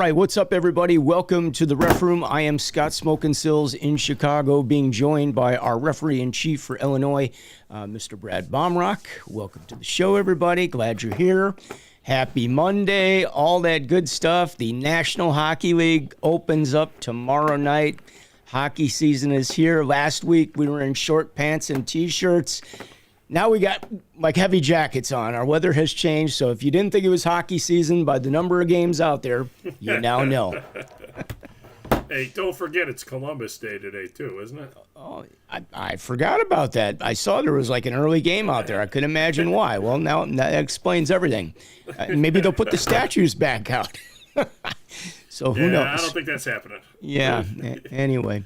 right, what's up, everybody? Welcome to the Ref Room. I am Scott Smokin Silz in Chicago, being joined by our referee-in-chief for Illinois, Mr. Brad Baumruck. Welcome to the show, everybody. Glad you're here. Happy Monday, all that good stuff. The National Hockey League opens up tomorrow night. Hockey season is here. Last week, we were in short pants and T-shirts. Now we got like heavy jackets on. Our weather has changed, so if you didn't think it was hockey season by the number of games out there, you now know. Hey, don't forget it's Columbus Day today too, isn't it? Oh, I forgot about that. I saw there was like an early game out there. I couldn't imagine why. Well, now that explains everything. Maybe they'll put the statues back out. So who knows? I don't think that's happening. Yeah. Anyway.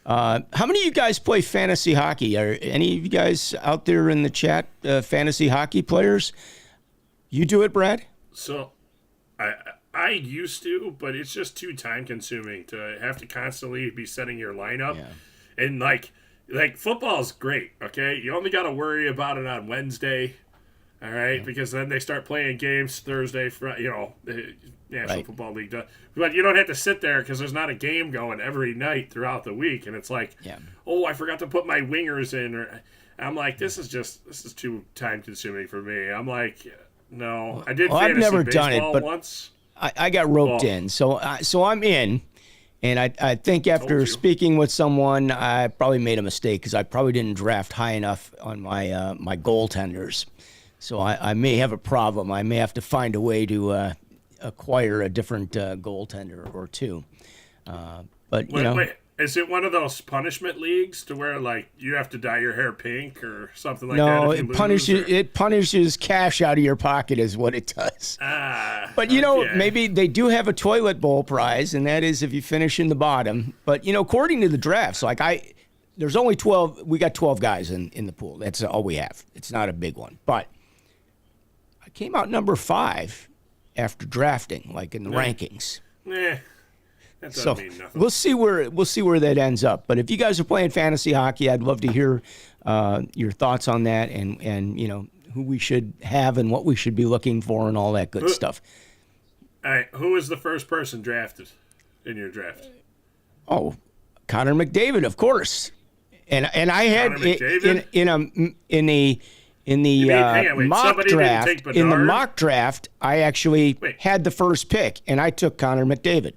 How many of you guys play fantasy hockey? Are any of you guys out there in the chat fantasy hockey players? You do it, Brad? So, I used to, but it's just too time consuming to have to constantly be setting your lineup. Yeah. And like football's great, okay? You only got to worry about it on Wednesday, all right? Yeah. Because then they start playing games Thursday, Friday, National Football League does. But you don't have to sit there because there's not a game going every night throughout the week. And it's like, oh, I forgot to put my wingers in. Or I'm like, this is too time consuming for me. I'm like, no. I did fantasy I've never baseball done it, but once. I got roped in. So I'm in. And I think after speaking with someone, I probably made a mistake because I probably didn't draft high enough on my goaltenders. So I may have a problem. I may have to find a way to acquire a different goaltender or two. But wait, is it one of those punishment leagues to where like you have to dye your hair pink or something like that? No, it punishes cash out of your pocket is what it does. But maybe they do have a toilet bowl prize, and that is if you finish in the bottom. But according to the drafts, there's only 12. We got 12 guys in the pool. That's all we have. It's not a big one, but I came out number 5 after drafting, like in the rankings. That doesn't mean nothing. We'll see where that ends up. But if you guys are playing fantasy hockey, I'd love to hear your thoughts on that, and who we should have and what we should be looking for and all that good stuff. All right, who was the first person drafted in your draft? Oh, Connor McDavid, of course. And I had in the mock draft, I actually had the first pick, and I took Connor McDavid.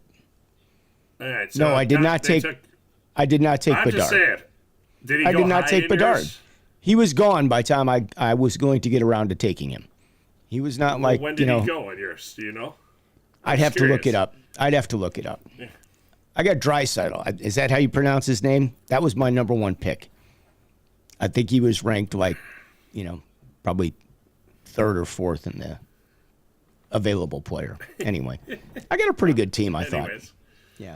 All right, so no, I did not take. I did not take Bedard. I'm just saying. Did he I go did not high take in Bedard. yours? He was gone by the time I was going to get around to taking him. He was not like when did he go in yours? Do you know? I'd have to look it up. Yeah. I got Draisaitl. Is that how you pronounce his name? That was my number 1 pick. I think he was ranked probably 3rd or 4th in the available player. Anyway, I got a pretty good team, I thought. Yeah.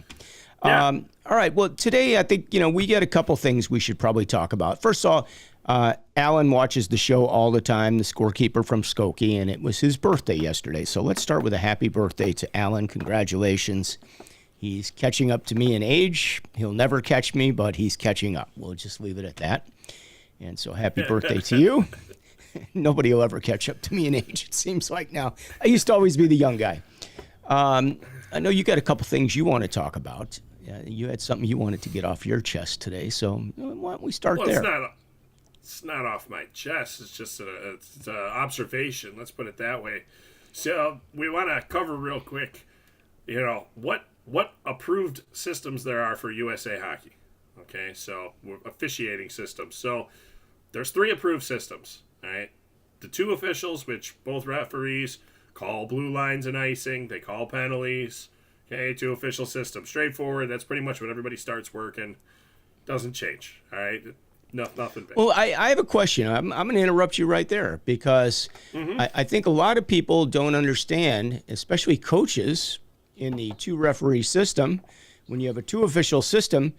All right. Well, today I think, we got a couple things we should probably talk about. First of all, Alan watches the show all the time, the scorekeeper from Skokie, and it was his birthday yesterday. So let's start with a happy birthday to Alan. Congratulations. He's catching up to me in age. He'll never catch me, but he's catching up. We'll just leave it at that. And so happy birthday to you. Nobody will ever catch up to me in age, it seems like now. I used to always be the young guy. I know you got a couple things you want to talk about. You had something you wanted to get off your chest today, so why don't we start there? It's not off my chest. It's just an observation. Let's put it that way. So we want to cover real quick, what approved systems there are for USA Hockey. Okay, so officiating systems. So there's 3 approved systems. All right, the 2 officials, which both referees call blue lines and icing. They call penalties. Okay, 2 official systems. Straightforward. That's pretty much when everybody starts working. Doesn't change. All right? Nothing big. Well, I have a question. I'm going to interrupt you right there because I think a lot of people don't understand, especially coaches in the 2 referee system, when you have a 2 official system,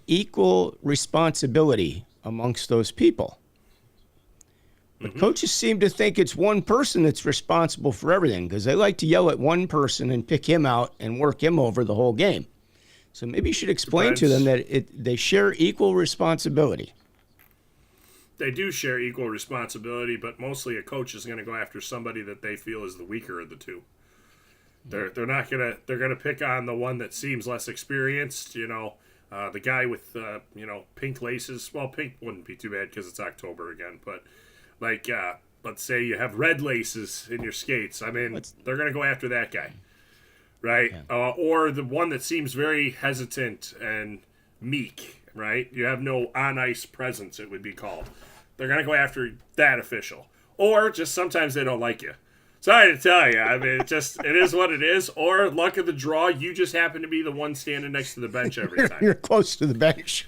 equal responsibility amongst those people. But coaches seem to think it's one person that's responsible for everything because they like to yell at one person and pick him out and work him over the whole game. So maybe you should explain to them that they share equal responsibility. They do share equal responsibility, but mostly a coach is going to go after somebody that they feel is the weaker of the 2. They're gonna pick on the one that seems less experienced. The guy with pink laces. Well, pink wouldn't be too bad because it's October again. But like, let's say you have red laces in your skates. I mean, they're gonna go after that guy, right? Yeah. Or the one that seems very hesitant and meek. Right? You have no on ice presence. It would be called. They're gonna go after that official. Or just sometimes they don't like you. Sorry to tell you. I mean, it is what it is. Or luck of the draw, you just happen to be the one standing next to the bench every time. You're close to the bench.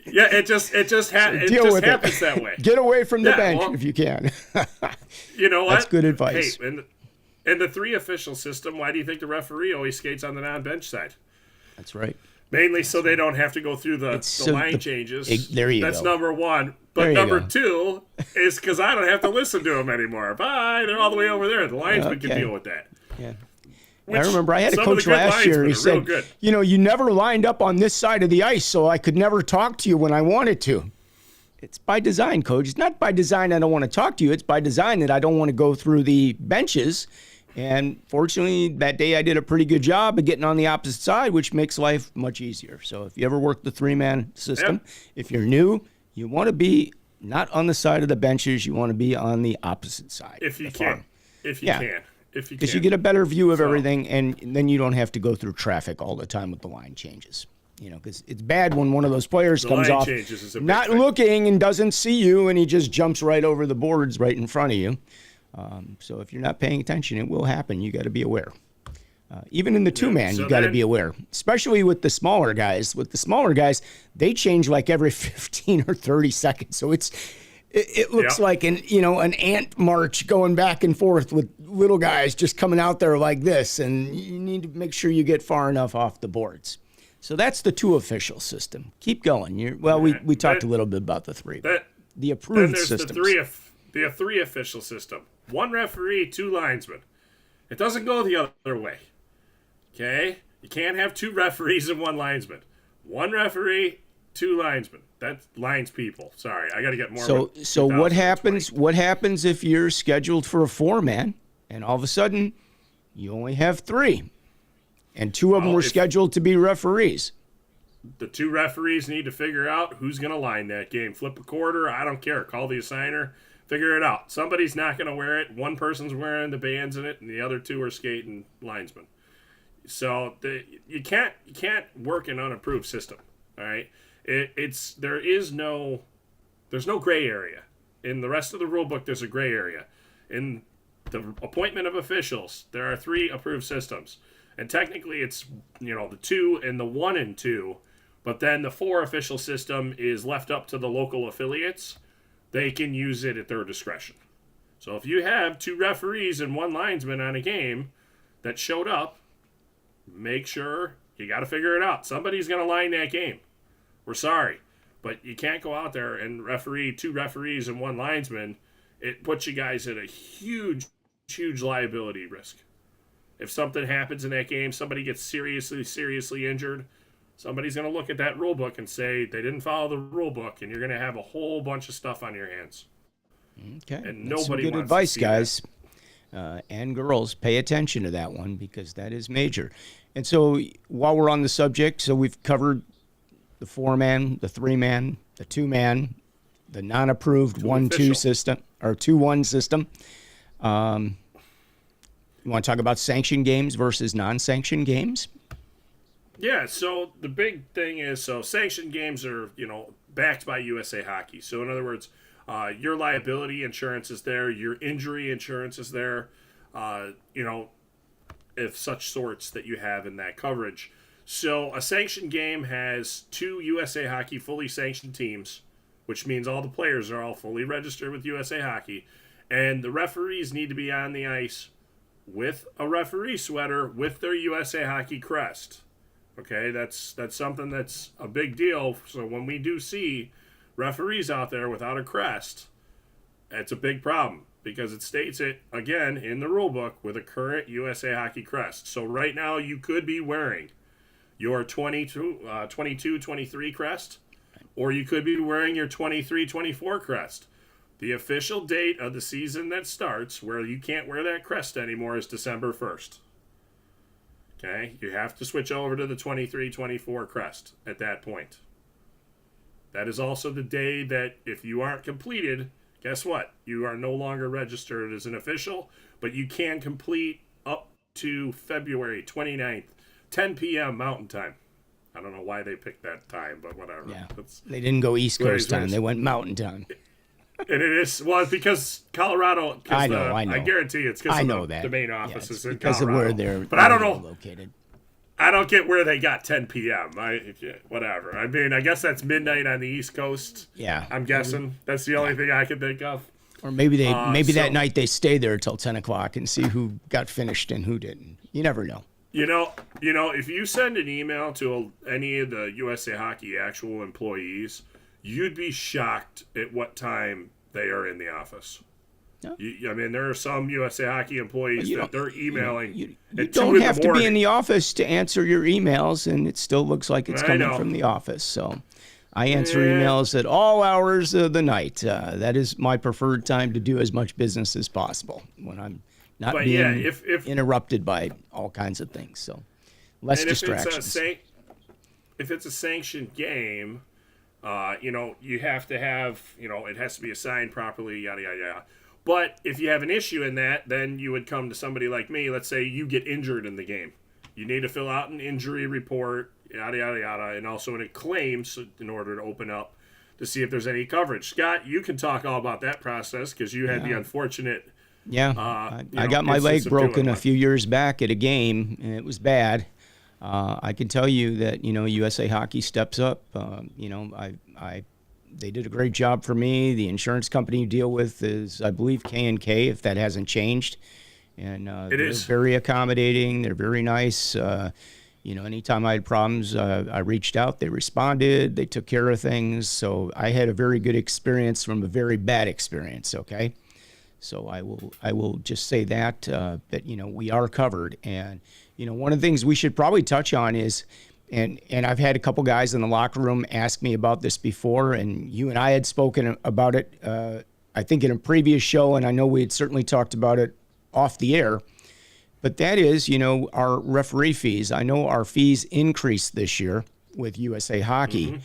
Yeah, it just happens that way. Get away from the bench if you can. You know what? That's good advice. Hey, in the 3 official system, why do you think the referee always skates on the non-bench side? That's right. Mainly so they don't have to go through the line changes. There you go. That's number 1. But number 2 is because I don't have to listen to them anymore. Bye. They're all the way over there. The linesman can deal with that. Yeah. I remember I had a coach last year. He said, you never lined up on this side of the ice, so I could never talk to you when I wanted to. It's by design, coach. It's not by design I don't want to talk to you. It's by design that I don't want to go through the benches. And fortunately, that day I did a pretty good job of getting on the opposite side, which makes life much easier. So if you ever work the 3-man system, if you're new, you want to be not on the side of the benches. You want to be on the opposite side. If you can. Because you get a better view of everything, and then you don't have to go through traffic all the time with the line changes. Because it's bad when one of those players comes off not looking and doesn't see you, and he just jumps right over the boards right in front of you. So if you're not paying attention, it will happen. You got to be aware. Even in the 2-man, you got to be aware, especially with the smaller guys. With the smaller guys, they change like every 15 or 30 seconds. So it looks like an ant march going back and forth with little guys just coming out there like this. And you need to make sure you get far enough off the boards. So that's the 2 official system. Keep going. We talked a little bit about the 3. The approved systems. The 3 official system. 1 referee, 2 linesmen. It doesn't go the other way. Okay? You can't have 2 referees and 1 linesman. 1 referee, 2 linesmen. That's lines people. Sorry, I got to get more. So what happens? What happens if you're scheduled for a 4-man and all of a sudden you only have 3, and 2 of them were scheduled to be referees? The 2 referees need to figure out who's going to line that game. Flip a quarter. I don't care. Call the assigner. Figure it out. Somebody's not going to wear it. One person's wearing the bands in it, and the other 2 are skating linesmen. So you can't work an unapproved system. All right, there's no gray area. In the rest of the rule book, there's a gray area. In the appointment of officials, there are 3 approved systems, and technically it's the 2 and the 1 and 2, but then the 4 official system is left up to the local affiliates. They can use it at their discretion. So if you have 2 referees and 1 linesman on a game that showed up, make sure you got to figure it out. Somebody's going to line that game. We're sorry, but you can't go out there and referee 2 referees and 1 linesman. It puts you guys at a huge, huge liability risk. If something happens in that game, somebody gets seriously injured, somebody's going to look at that rule book and say they didn't follow the rule book, and you're going to have a whole bunch of stuff on your hands. Okay, and that's nobody some good wants advice, to see guys. And girls, pay attention to that one because that is major. And so while we're on the subject, so we've covered the 4-man, the 3-man, the 2-man, the non-approved 1-2 system or 2-1 system. You want to talk about sanctioned games versus non-sanctioned games? Yeah, so the big thing is, sanctioned games are, backed by USA Hockey. So in other words, your liability insurance is there, your injury insurance is there, if such sorts that you have in that coverage. So a sanctioned game has 2 USA Hockey fully sanctioned teams, which means all the players are all fully registered with USA Hockey, and the referees need to be on the ice with a referee sweater with their USA Hockey crest. Okay, that's something that's a big deal. So when we do see referees out there without a crest, it's a big problem because it states it, again, in the rule book with a current USA Hockey crest. So right now you could be wearing your 22-23 crest, or you could be wearing your 23-24 crest. The official date of the season that starts where you can't wear that crest anymore is December 1st. Okay, you have to switch over to the 23-24 crest at that point. That is also the day that if you aren't completed, guess what? You are no longer registered as an official, but you can complete up to February 29th, 10 p.m. Mountain Time. I don't know why they picked that time, but whatever. Yeah. They didn't go East Coast time. They went Mountain Time. And it is, well, it's because Colorado, I know. I guarantee it's because the main office is in because Colorado. Of where they're, but I don't know. Located. I don't get where they got 10 p.m. Whatever. I mean, I guess that's midnight on the East Coast. Yeah. I'm guessing. That's the only thing I can think of. Or maybe that night they stay there till 10 o'clock and see who got finished and who didn't. You never know. You know, if you send an email to any of the USA Hockey actual employees, you'd be shocked at what time they are in the office. No. I mean, there are some USA Hockey employees that they're emailing. You don't have to be in the office to answer your emails, and it still looks like it's coming from the office. So I answer emails at all hours of the night. That is my preferred time to do as much business as possible when I'm not being interrupted by all kinds of things. So less distractions. If it's a sanctioned game, you have to have, it has to be assigned properly, yada, yada, yada. But if you have an issue in that, then you would come to somebody like me. Let's say you get injured in the game. You need to fill out an injury report, yada, yada, yada, and also a claim in order to open up to see if there's any coverage. Scott, you can talk all about that process because you had the unfortunate... I got my leg broken a few years back at a game, and it was bad. I can tell you that, USA Hockey steps up. They did a great job for me. The insurance company you deal with is, I believe, K&K, if that hasn't changed. And they're very accommodating. They're very nice. Anytime I had problems, I reached out. They responded. They took care of things. So I had a very good experience from a very bad experience, okay? So I will just say that we are covered. And, one of the things we should probably touch on is, and I've had a couple guys in the locker room ask me about this before, and you and I had spoken about it, I think in a previous show, and I know we had certainly talked about it off the air, but that is, our referee fees. I know our fees increased this year with USA Hockey. Mm-hmm.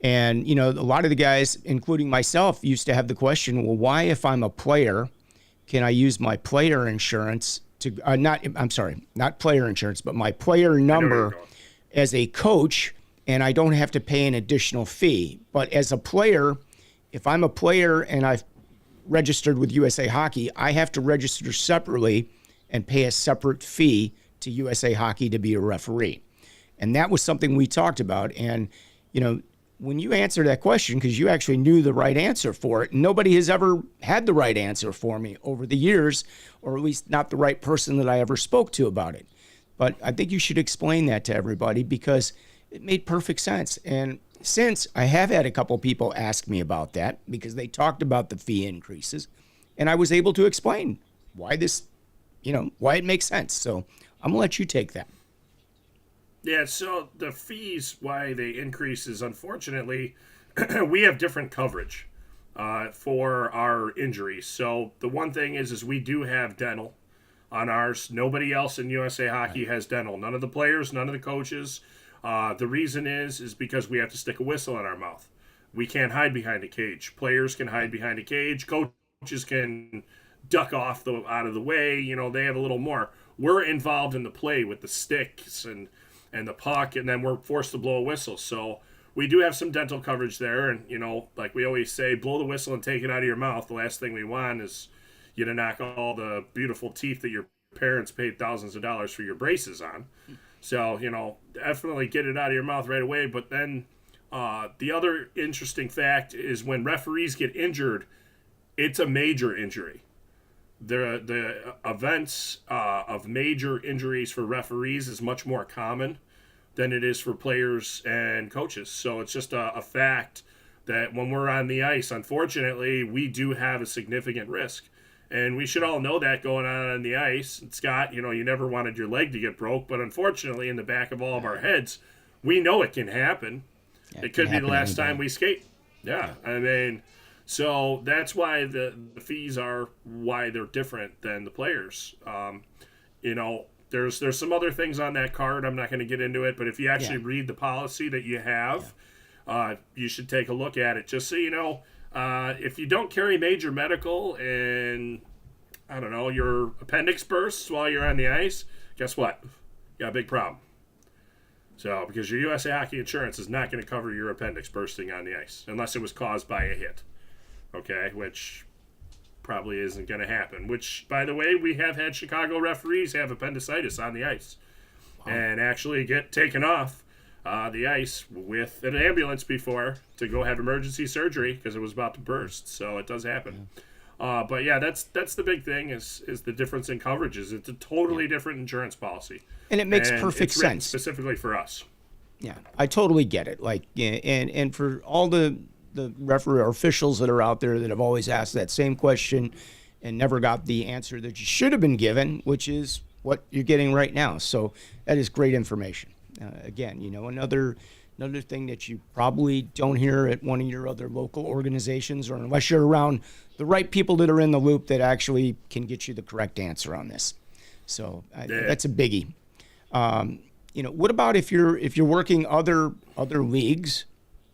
And, a lot of the guys, including myself, used to have the question, well, why if I'm a player, can I use my player insurance to, not player insurance, but my player number as a coach, and I don't have to pay an additional fee. But as a player, if I'm a player and I've registered with USA Hockey, I have to register separately and pay a separate fee to USA Hockey to be a referee. And that was something we talked about. And, when you answer that question, because you actually knew the right answer for it, nobody has ever had the right answer for me over the years, or at least not the right person that I ever spoke to about it. But I think you should explain that to everybody because it made perfect sense. And since I have had a couple people ask me about that because they talked about the fee increases, and I was able to explain why why it makes sense. So I'm going to let you take that. Yeah, so the fees, why they increase is unfortunately, we have different coverage for our injuries. So the one thing is we do have dental on ours. Nobody else in USA Hockey has dental. None of the players, none of the coaches. The reason is because we have to stick a whistle in our mouth. We can't hide behind a cage. Players can hide behind a cage. Coaches can duck off out of the way. They have a little more. We're involved in the play with the sticks and the puck, and then we're forced to blow a whistle. So we do have some dental coverage there, and, like we always say, blow the whistle and take it out of your mouth. The last thing we want is you to knock all the beautiful teeth that your parents paid thousands of dollars for your braces on. So, definitely get it out of your mouth right away. But then the other interesting fact is when referees get injured, it's a major injury. The events of major injuries for referees is much more common than it is for players and coaches. So it's just a fact that when we're on the ice, unfortunately, we do have a significant risk. And we should all know that going on the ice. And Scott, you never wanted your leg to get broke, but unfortunately, in the back of all of our heads, we know it can happen. Yeah, it could be the last time we skate. Yeah, I mean... So that's why the fees are why they're different than the players. There's some other things on that card. I'm not going to get into it, but if you actually read the policy that you have, you should take a look at it. Just so you know, if you don't carry major medical and, I don't know, your appendix bursts while you're on the ice, guess what? You got a big problem. So, because your USA Hockey insurance is not going to cover your appendix bursting on the ice unless it was caused by a hit. Okay, which probably isn't going to happen. Which, by the way, we have had Chicago referees have appendicitis on the ice and actually get taken off the ice with an ambulance before to go have emergency surgery because it was about to burst. So it does happen. But yeah, that's the big thing is the difference in coverages. It's a totally different insurance policy, and it makes perfect it's written sense specifically for us. Yeah, I totally get it. Like, and for all the referee or officials that are out there that have always asked that same question and never got the answer that you should have been given, which is what you're getting right now. So that is great information. Again, another thing that you probably don't hear at one of your other local organizations, or unless you're around the right people that are in the loop that actually can get you the correct answer on this. So that's a biggie. What about if you're working other leagues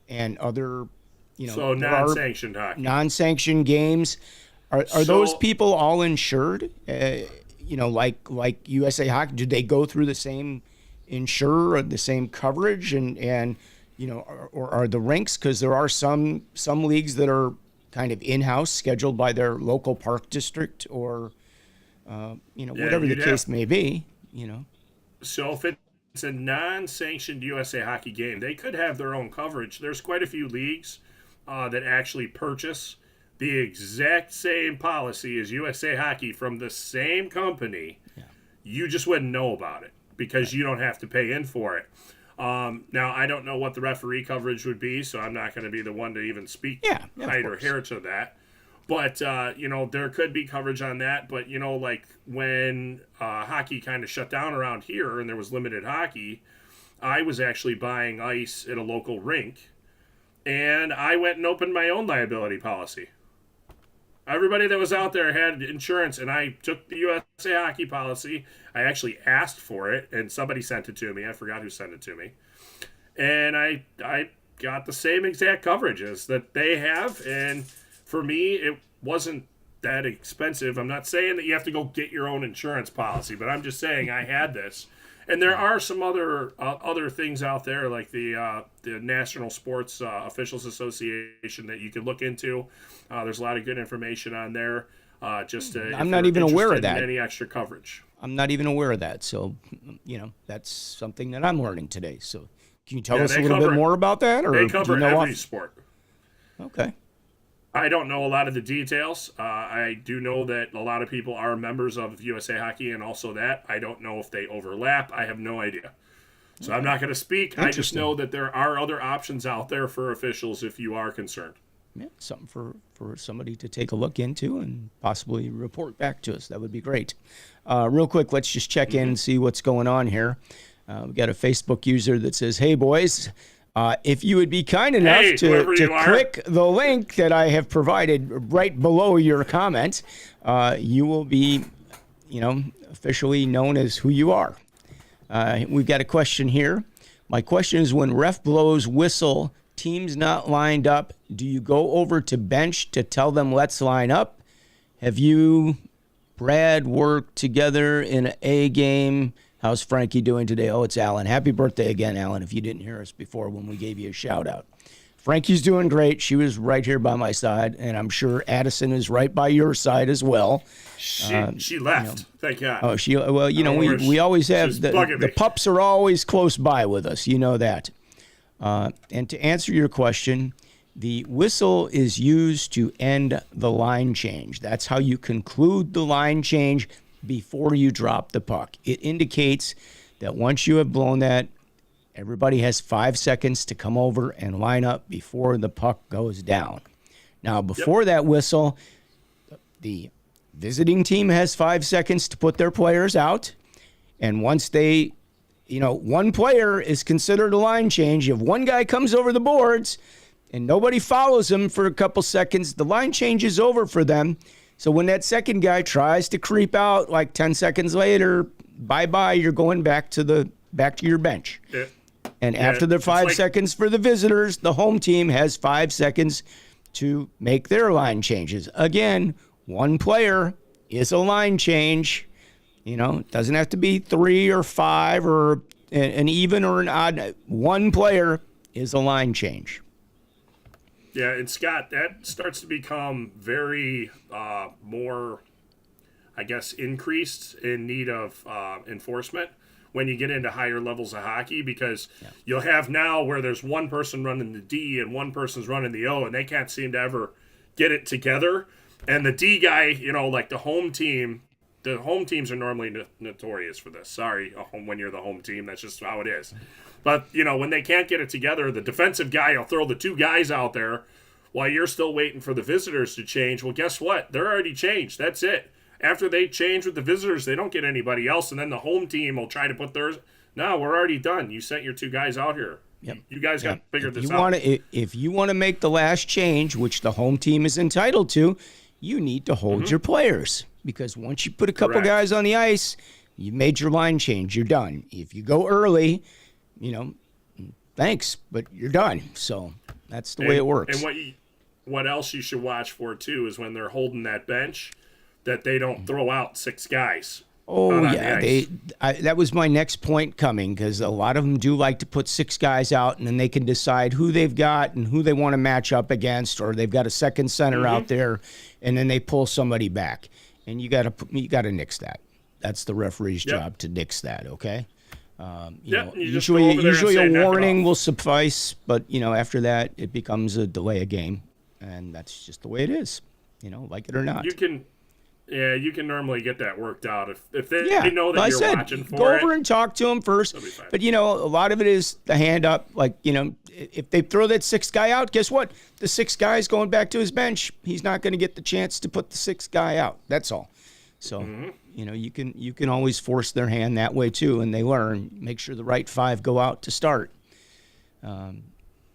and other, so non-sanctioned hockey, non-sanctioned games? Are those people all insured? Like USA Hockey, do they go through the same insurer or the same coverage and or are the rinks? Because there are some leagues that are kind of in-house, scheduled by their local park district or whatever the case may be. So if it's a non-sanctioned USA Hockey game, they could have their own coverage. There's quite a few leagues that actually purchase the exact same policy as USA Hockey from the same company. Yeah. You just wouldn't know about it because you don't have to pay in for it. Now, I don't know what the referee coverage would be, so I'm not going to be the one to even speak height or hair to that. But, there could be coverage on that. But, like when hockey kind of shut down around here and there was limited hockey, I was actually buying ice at a local rink. And I went and opened my own liability policy. Everybody that was out there had insurance, and I took the USA Hockey policy. I actually asked for it, and somebody sent it to me. I forgot who sent it to me. And I got the same exact coverages that they have, and for me, it wasn't that expensive. I'm not saying that you have to go get your own insurance policy, but I'm just saying I had this. And there are some other things out there, like the National Sports Officials Association that you can look into. There's a lot of good information on there. I'm not even aware of that. Any extra coverage? I'm not even aware of that. So, that's something that I'm learning today. So, can you tell us a little bit more about that? Or they cover every sport. Okay. I don't know a lot of the details. I do know that a lot of people are members of USA Hockey and also that. I don't know if they overlap. I have no idea. So I'm not going to speak. I just know that there are other options out there for officials if you are concerned. Yeah, something for somebody to take a look into and possibly report back to us. That would be great. Real quick, let's just check in and see what's going on here. We've got a Facebook user that says, "Hey, boys. If you would be kind enough to click the link that I have provided right below your comment, you will be, officially known as who you are." We've got a question here. My question is, when ref blows whistle, teams not lined up, do you go over to bench to tell them let's line up? Have you, Brad, worked together in an A game? How's Frankie doing today? Oh, it's Alan. Happy birthday again, Alan, if you didn't hear us before when we gave you a shout out. Frankie's doing great. She was right here by my side, and I'm sure Addison is right by your side as well. She left. Thank God. Oh, we always have the pups are always close by with us. You know that. And to answer your question, the whistle is used to end the line change. That's how you conclude the line change before you drop the puck. It indicates that once you have blown that, everybody has 5 seconds to come over and line up before the puck goes down. Now, before that whistle, the visiting team has 5 seconds to put their players out. And once they, one player is considered a line change. If one guy comes over the boards and nobody follows him for a couple seconds, the line change is over for them. So when that second guy tries to creep out like 10 seconds later, bye-bye. You're going back to your bench. Yeah. And after the 5 seconds for the visitors, the home team has 5 seconds to make their line changes. Again, one player is a line change. You know, it doesn't have to be 3 or 5 or an even or an odd. One player is a line change. Yeah, and Scott, that starts to become very more, I guess, increased in need of enforcement when you get into higher levels of hockey, because you'll have now where there's one person running the D and one person's running the O, and they can't seem to ever get it together. And the D guy, you know, like the home teams are normally notorious for this. Sorry, when you're the home team, that's just how it is. But, you know, when they can't get it together, the defensive guy will throw the 2 guys out there while you're still waiting for the visitors to change. Well, guess what? They're already changed. That's it. After they change with the visitors, they don't get anybody else, and then the home team will try to put theirs. No, we're already done. You sent your 2 guys out here. Yep. You guys got to figure this out. If you want to make the last change, which the home team is entitled to, you need to hold your players. Because once you put a couple guys on the ice, you've made your line change. You're done. If you go early, you know, thanks, but you're done. So that's the way it works. And what else you should watch for, too, is when they're holding that bench, that they don't throw out 6 guys. Oh, yeah. That was my next point coming, because a lot of them do like to put 6 guys out, and then they can decide who they've got and who they want to match up against, or they've got a second center out there, and then they pull somebody back. And you got to nix that. That's the referee's job, to nix that, okay? Usually a warning will suffice, but, you know, after that, it becomes a delay of game, and that's just the way it is, you know, like it or not. You can normally get that worked out if they know that you're watching for it. Go over and talk to them first. But, you know, a lot of it is the hand up. Like, you know, if they throw that 6th guy out, guess what? The 6th guy is going back to his bench. He's not going to get the chance to put the 6th guy out. That's all. So, you know, you can always force their hand that way, too, and they learn. Make sure the right 5 go out to start. You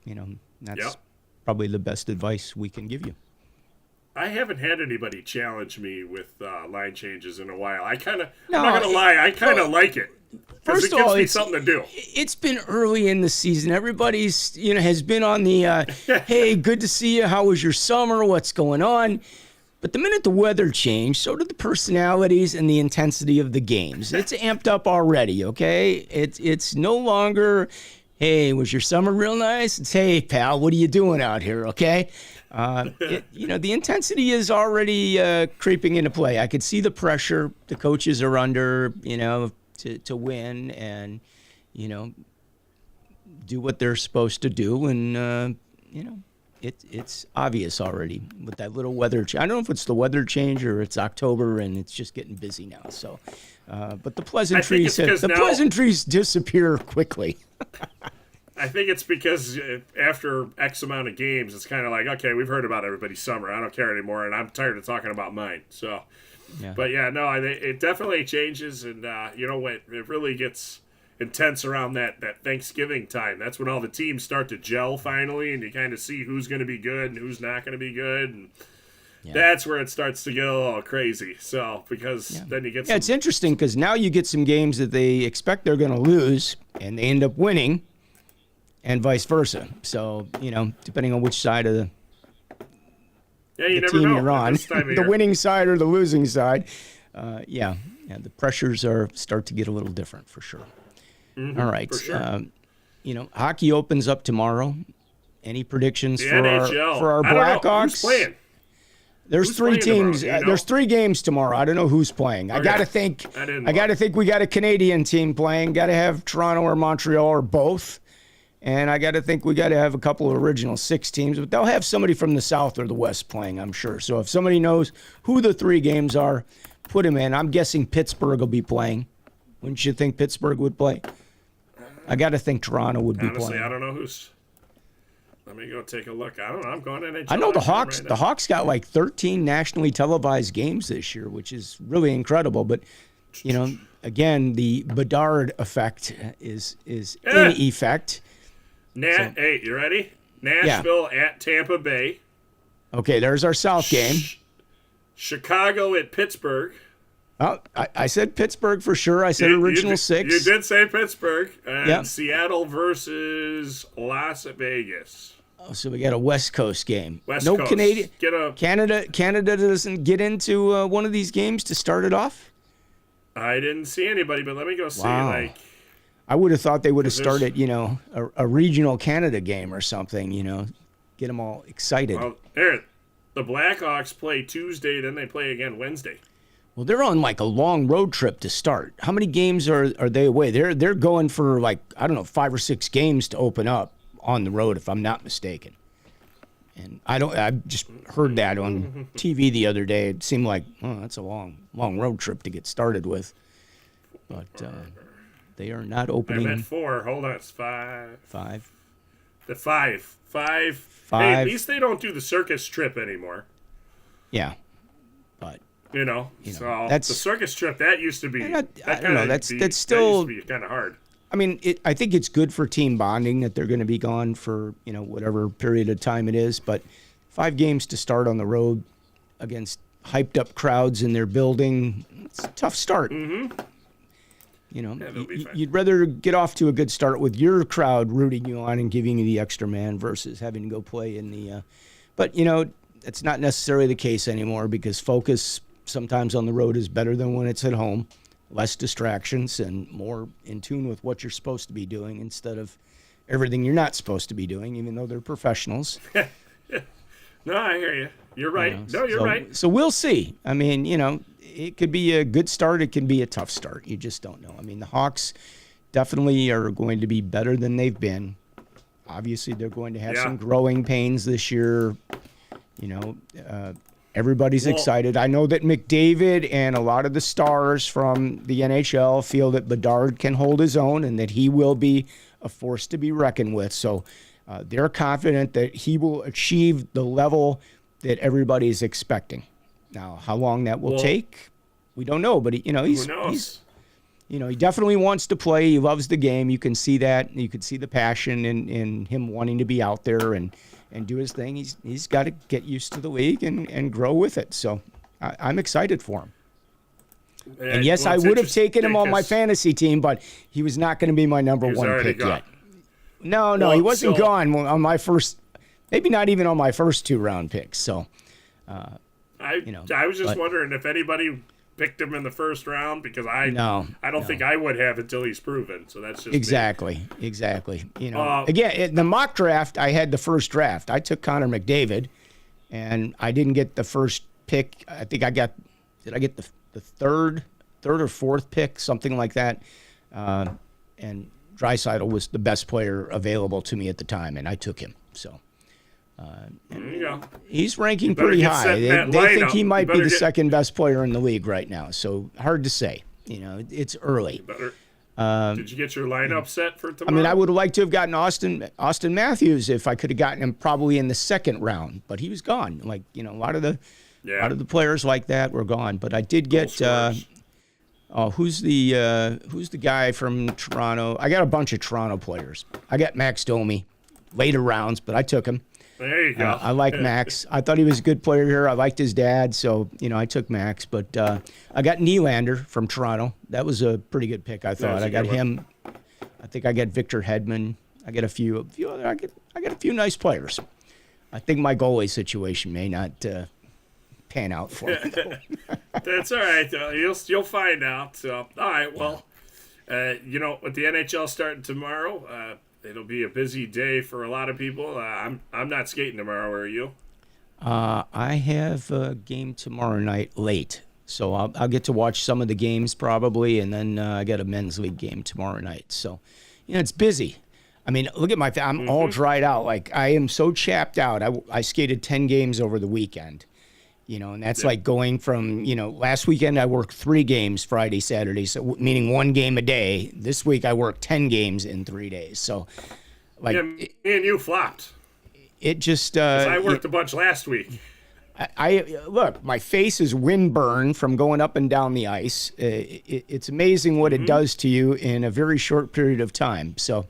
know, that's probably the best advice we can give you. I haven't had anybody challenge me with line changes in a while. I'm not gonna lie, I kind of like it. First of all, it's something to do. It's been early in the season. Everybody's, you know, has been on the, hey, good to see you. How was your summer? What's going on? But the minute the weather changed, so did the personalities and the intensity of the games. It's amped up already, okay? It's no longer, hey, was your summer real nice? It's, hey, pal, what are you doing out here, okay? You know, the intensity is already creeping into play. I could see the pressure the coaches are under, you know, to win and, you know, do what they're supposed to do. And, you know, it's obvious already with that little weather change. I don't know if it's the weather change or it's October and it's just getting busy now. So, but the pleasantries disappear quickly. I think it's because after X amount of games, it's kind of like, okay, we've heard about everybody's summer. I don't care anymore, and I'm tired of talking about mine. So, but yeah, no, it definitely changes, and you know what? It really gets intense around that Thanksgiving time. That's when all the teams start to gel finally, and you kind of see who's going to be good and who's not going to be good, and that's where it starts to get a little crazy. So, because then you get it's interesting because now you get some games that they expect they're going to lose, and they end up winning. And vice versa. So, you know, depending on which side of the team you're on, the winning side or the losing side, the pressures start to get a little different for sure. All right. For sure. You know, hockey opens up tomorrow. Any predictions for NHL. our Blackhawks? Who's playing? There's 3 teams. You know? There's 3 games tomorrow. I don't know who's playing. Okay. I got to think we got a Canadian team playing. Got to have Toronto or Montreal or both. And I got to think we got to have a couple of original 6 teams, but they'll have somebody from the South or the West playing, I'm sure. So if somebody knows who the 3 games are, put them in. I'm guessing Pittsburgh will be playing. Wouldn't you think Pittsburgh would play? I got to think Toronto would be playing. Honestly, I don't know who's. Let me go take a look. I don't know. I'm going NHL. I know the Hawks. The Hawks got like 13 nationally televised games this year, which is really incredible. But, you know, again, the Bedard effect is in effect. Hey, you ready? Nashville at Tampa Bay. Okay, there's our South game. Chicago at Pittsburgh. I said Pittsburgh for sure. I said original 6. You did say Pittsburgh. And Yep. Seattle versus Las Vegas. Oh, so we got a West Coast game. West no Coast. Canadian. Get a. Canada doesn't get into one of these games to start it off. I didn't see anybody, but let me go see. Wow. Like, I would have thought they would have 'cause there's- started, a regional Canada game or something. Get them all excited. well, there, the Blackhawks play Tuesday, then they play again Wednesday. Well, they're on like a long road trip to start. How many games are they away? They're going for like, I don't know, 5 or 6 games to open up on the road, if I'm not mistaken. And I just heard that on TV the other day. It seemed like, oh, that's a long road trip to get started with. But they are not I opening. meant 4. Hold on, it's 5. 5. The 5. 5. 5. Hey, at least they don't do the circus trip anymore. Yeah. But So that's- the circus trip that used to be. I don't know. That's still. That used to be kind of hard. I mean, I think it's good for team bonding that they're going to be gone for, whatever period of time it is. But 5 games to start on the road against hyped up crowds in their building, it's a tough start. Mm-hmm. they'll be fine. You'd rather get off to a good start with your crowd rooting you on and giving you the extra man versus having to go play in the. But, that's not necessarily the case anymore because focus sometimes on the road is better than when it's at home. Less distractions and more in tune with what you're supposed to be doing instead of everything you're not supposed to be doing, even though they're professionals. No, I hear you. You're right. You're right. So we'll see. I mean, it could be a good start. It can be a tough start. You just don't know. I mean, the Hawks definitely are going to be better than they've been. Obviously, they're going to have some growing pains this year. Everybody's excited. I know that McDavid and a lot of the stars from the NHL feel that Bedard can hold his own and that he will be a force to be reckoned with. So they're confident that he will achieve the level that everybody's expecting. Now, how long that will take, we don't know. But who knows? He definitely wants to play. He loves the game. You can see that. You can see the passion in him wanting to be out there and do his thing. He's got to get used to the league and grow with it. So I'm excited for him. And yes, I would have taken him on my fantasy team, but he was not going to be my number 1 pick yet. No, he wasn't gone on my first, maybe not even on my first 2-round picks. So, I was just wondering if anybody picked him in the first round because I don't think I would have until he's proven. So that's just exactly. Again, in the mock draft, I had the first draft. I took Connor McDavid, and I didn't get the first pick. I think I get the third or fourth pick, something like that. And Draisaitl was the best player available to me at the time, and I took him. So. There you go. He's ranking pretty high. They think he might be the second best player in the league right now. So hard to say. It's early. Did you get your lineup set for tomorrow? I mean, I would have liked to have gotten Austin Matthews if I could have gotten him probably in the second round, but he was gone. Like a lot of the players like that were gone. But I did get who's the guy from Toronto? I got a bunch of Toronto players. I got Max Domi, later rounds, but I took him. There you go. I like Max. I thought he was a good player here. I liked his dad, so I took Max. But I got Nylander from Toronto. That was a pretty good pick, I thought. I got him. I think I got Victor Hedman. I got a few other. I got a few nice players. I think my goalie situation may not pan out for me. That's all right. You'll find out. So all right. Well, with the NHL starting tomorrow. It'll be a busy day for a lot of people. I'm not skating tomorrow. Are you? I have a game tomorrow night late, so I'll get to watch some of the games probably, and then I got a men's league game tomorrow night. So, it's busy. I mean, look at I'm all dried out. Like I am so chapped out. I skated 10 games over the weekend. And that's like going from, last weekend I worked 3 games Friday, Saturday, so meaning 1 game a day. This week I worked 10 games in 3 days. So, me and you flopped. It just. I worked a bunch last week. I look, my face is windburned from going up and down the ice. It's amazing what it does to you in a very short period of time. So,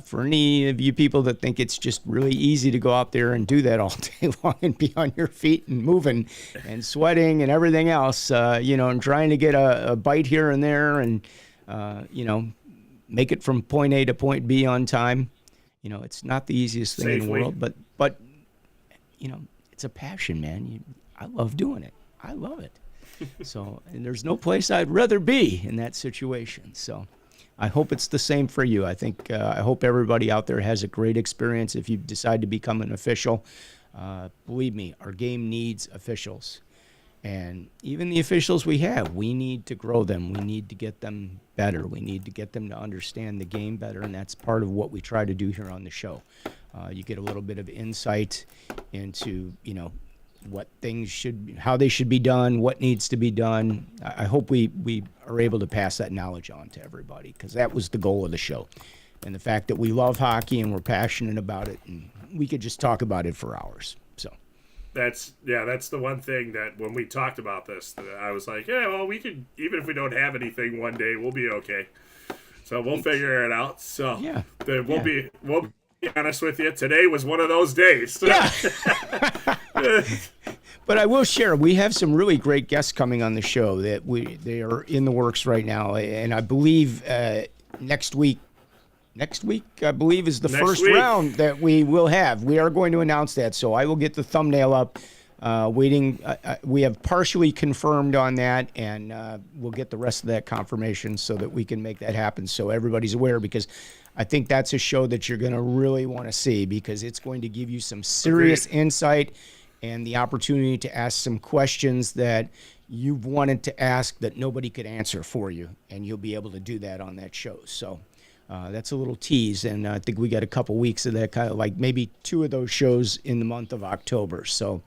For any of you people that think it's just really easy to go out there and do that all day long and be on your feet and moving and sweating and everything else, and trying to get a bite here and there and, make it from point A to point B on time, it's not the easiest thing in the world, but it's a passion, man. I love doing it. I love it. So, and there's no place I'd rather be in that situation. So I hope it's the same for you. I hope everybody out there has a great experience if you decide to become an official. Believe me, our game needs officials. And even the officials we have, we need to grow them. We need to get them better. We need to get them to understand the game better, and that's part of what we try to do here on the show. You get a little bit of insight into, what things how they should be done, what needs to be done. I hope we are able to pass that knowledge on to everybody, because that was the goal of the show. And the fact that we love hockey and we're passionate about it, and we could just talk about it for hours. So that's the one thing that when we talked about this, that I was like, yeah, well, we could, even if we don't have anything one day, we'll be okay. So we'll figure it out. So yeah, we'll be honest with you. Today was one of those days. Yeah. But I will share, we have some really great guests coming on the show that they are in the works right now, and I believe next week, I believe, is the first round that we will have. We are going to announce that, so I will get the thumbnail up. Waiting, we have partially confirmed on that, and we'll get the rest of that confirmation so that we can make that happen, so everybody's aware, because I think that's a show that you're going to really want to see, because it's going to give you some serious insight and the opportunity to ask some questions that you've wanted to ask that nobody could answer for you, and you'll be able to do that on that show. So that's a little tease, and I think we got a couple weeks of that, kind of like maybe 2 of those shows in the month of October. So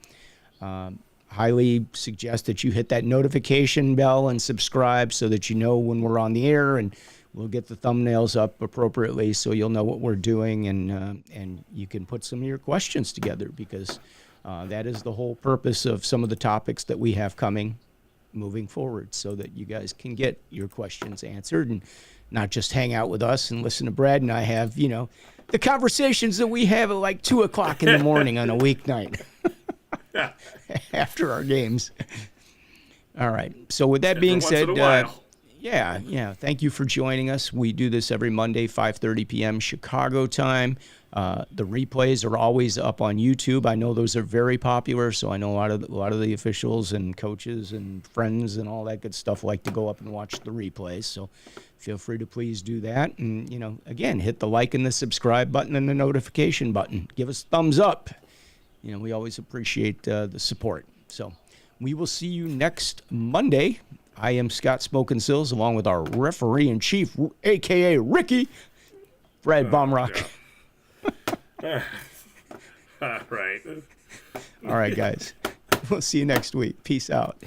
highly suggest that you hit that notification bell and subscribe so that you know when we're on the air, and we'll get the thumbnails up appropriately so you'll know what we're doing, and you can put some of your questions together, because that is the whole purpose of some of the topics that we have coming moving forward, so that you guys can get your questions answered and not just hang out with us and listen to Brad and I have, the conversations that we have at like 2 o'clock in the morning on a weeknight after our games. All right. So with that being said, yeah. Thank you for joining us. We do this every Monday, 5:30 p.m. Chicago time. The replays are always up on YouTube. I know those are very popular, so I know a lot of the officials and coaches and friends and all that good stuff like to go up and watch the replays. So feel free to please do that. And, again, hit the like and the subscribe button and the notification button. Give us thumbs up. We always appreciate the support. So we will see you next Monday. I am Scott Smokin Silz, along with our referee-in-chief, a.k.a. Ricky, Brad Baumruck. Yeah. Right. All right, guys. We'll see you next week. Peace out.